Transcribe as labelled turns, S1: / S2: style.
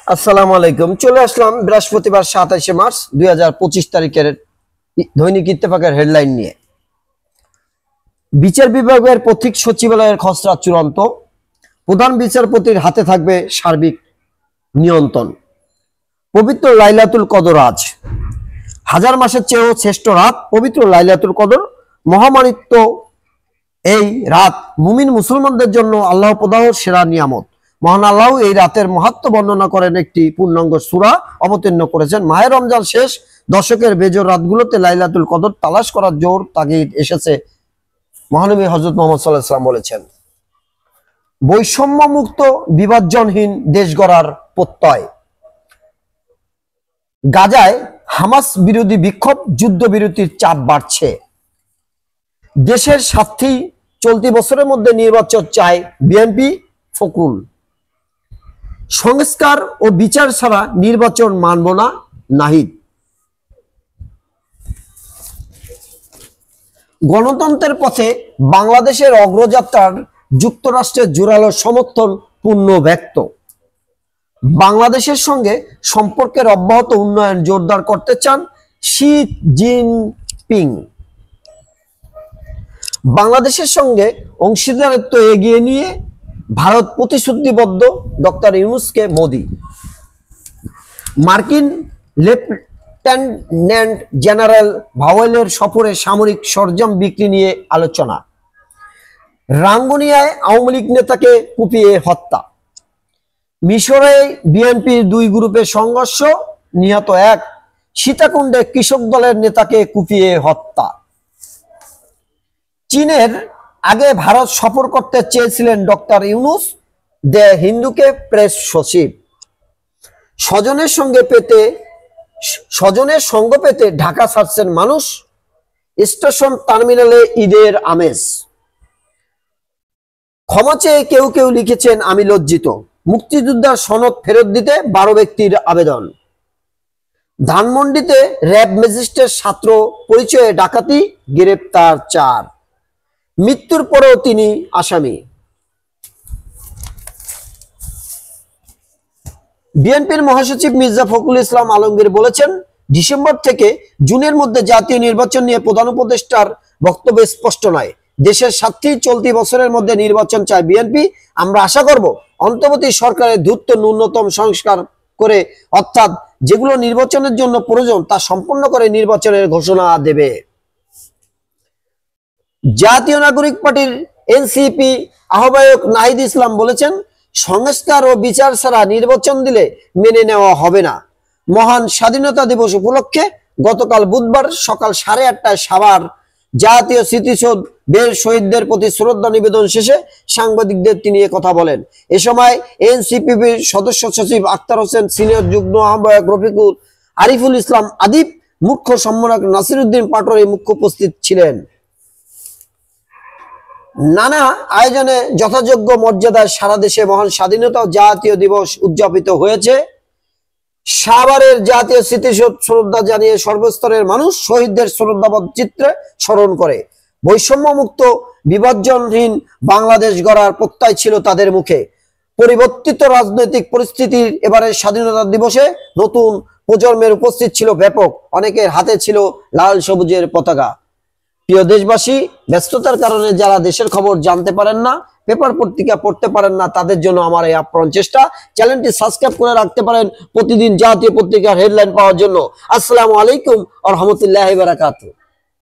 S1: আসসালামু আলাইকুম। চলে আসলাম বৃহস্পতিবার 27শে মার্চ 2025 তারিখের দৈনিক ইত্তেফাকের হেডলাইন নিয়ে। বিচার বিভাগের পথিক সচিবালয়ের খসড়া চূড়ান্ত, প্রধান বিচারপতির হাতে থাকবে সার্বিক নিয়ন্ত্রণ। পবিত্র লাইলাতুল কদর আজ, হাজার মাসের চেয়েও শ্রেষ্ঠ রাত পবিত্র লাইলাতুল কদর। মহামানিত্য এই রাত মুমিন মুসলমানদের জন্য আল্লাহ প্রদত্ত সেরা নিয়ামত। মহান আল্লাহ এই রাতের মাহাত্ম্য বর্ণনা করেন একটি পূর্ণাঙ্গ সূরা অবতীর্ণ করেছেন। মাহে রমজান শেষ দশকের বেজোর রাতগুলোতে লাইলাতুল কদর তালাশ করার জোর তাগিদ এসেছে। মহানবী হযরত মুহাম্মদ সাল্লাল্লাহু আলাইহি ওয়াসাল্লাম বলেছেন, বৈষম্যমুক্ত বিভাজনহীন দেশ গড়ার প্রত্যয়। গাজায় হামাস বিরোধী বিক্ষোভ, যুদ্ধবিরতির চাপ বাড়ছে। দেশের স্বার্থেই চলতি বছরের মধ্যে নির্বাচন চায় বিএনপি, ফখরুল। সংস্কার ও বিচার ছাড়া নির্বাচন মানব না, নাহিদ। গণতন্ত্রের পথে বাংলাদেশের অগ্রযাত্রার যুক্তরাষ্ট্রের জোরালো সমর্থন পূর্ণ ব্যক্ত। বাংলাদেশের সঙ্গে সম্পর্কের অব্যাহত উন্নয়ন জোরদার করতে চান শি জিনপিং। বাংলাদেশের সঙ্গে অংশীদারিত্ব এগিয়ে নিয়ে ভারত প্রতিশ্রুতিবদ্ধ, ডক্টর ইউনূসকে মোদি। মার্কিন লেফটেন্যান্ট জেনারেল ভাওয়েলের সফরে সামরিক সরঞ্জাম বিক্রি নিয়ে আলোচনা। রাঙ্গুনিয়ায় আওয়ামী লীগ নেতাকে কুপিয়ে হত্যা। মিশরে বিএনপির দুই গ্রুপের সংঘর্ষ, নিহত এক। সীতাকুণ্ডে কৃষক দলের নেতাকে কুপিয়ে হত্যা। চীনের আগে ভারত সফর করতে চেয়েছিলেন ডক্টর ইউনূস, দ্য হিন্দুকে প্রেস সচিব। স্বজনের সঙ্গ পেতে ঢাকা ছাড়ছেন মানুষ। স্টেশন টার্মিনালে ঈদের আমেজ। ক্ষমা চেয়ে কেউ কেউ লিখেছেন, আমি লজ্জিত। মুক্তিযোদ্ধার সনদ ফেরত দিতে 12 ব্যক্তির আবেদন। ধানমন্ডিতে র্যাব ম্যাজিস্ট্রেট ছাত্র পরিচয়ে ডাকাতি, গ্রেপ্তার 4। মৃত্যুর পরেও তিনি আসামি। বিএনপির মহাসচিব মির্জা ফখরুল ইসলাম আলমগীর বলেছেন, ডিসেম্বর থেকে জুনের মধ্যে জাতীয় নির্বাচন নিয়ে প্রধান উপদেষ্টার বক্তব্য স্পষ্ট নয়। দেশের স্বার্থেই চলতি বছরের মধ্যে নির্বাচন চায় বিএনপি। আমরা আশা করব অন্তর্বর্তী সরকারের দ্রুত ন্যূনতম সংস্কার করে, অর্থাৎ যেগুলো নির্বাচনের জন্য প্রয়োজন তা সম্পন্ন করে নির্বাচনের ঘোষণা দেবে। জাতীয় নাগরিক পার্টির এনসিপি আহ্বায়ক নাহিদ ইসলাম বলেছেন, সংস্কার ও বিচার ছাড়া নির্বাচন দিলে মেনে নেওয়া হবে না। মহান স্বাধীনতা দিবস উপলক্ষে গতকাল বুধবার সকাল 8:30টায় সাভার জাতীয় স্মৃতিসৌধ বীর শহীদদের প্রতি শ্রদ্ধা নিবেদন শেষে সাংবাদিকদের তিনি কথা বলেন। এ সময় এনসিপির সদস্য সচিব আক্তার হোসেন, সিনিয়র যুগ্ম আহ্বায়ক রফিকুল আরিফুল ইসলাম আদিব, মুখ্য সম্মানক নাসিরউদ্দিন পাটোয়ারি মুখ্য উপস্থিত ছিলেন। নানা আয়োজনে যথাযোগ্য মর্যাদায় সারা দেশে মহান স্বাধীনতা ও জাতীয় দিবস উদযাপিত হয়েছে। সাভারের জাতীয় স্মৃতিসৌধ শ্রদ্ধা জানিয়ে সর্বস্তরের মানুষ শহীদদের শ্রদ্ধাবোধ চিত্রে স্মরণ করে। বৈষম্যমুক্ত বিভাজনহীন বাংলাদেশ গড়ার প্রত্যয় ছিল তাদের মুখে। পরিবর্তিত রাজনৈতিক পরিস্থিতির এবারে স্বাধীনতা দিবসে নতুন প্রজন্মের উপস্থিত ছিল ব্যাপক। অনেকের হাতে ছিল লাল সবুজের পতাকা। প্রিয় দেশবাসী, ব্যস্ততার কারণে যারা দেশের খবর জানতে পারেন না, পেপার পত্রিকা পড়তে পারেন না, তাদের জন্য আমার এই আপ্রাণ চেষ্টা। চ্যানেলটি সাবস্ক্রাইব করে রাখতে পারেন প্রতিদিন জাতীয় পত্রিকার হেডলাইন পাওয়ার জন্য। আসসালামু আলাইকুম ওয়া রাহমাতুল্লাহি ওয়া বারাকাতুহু।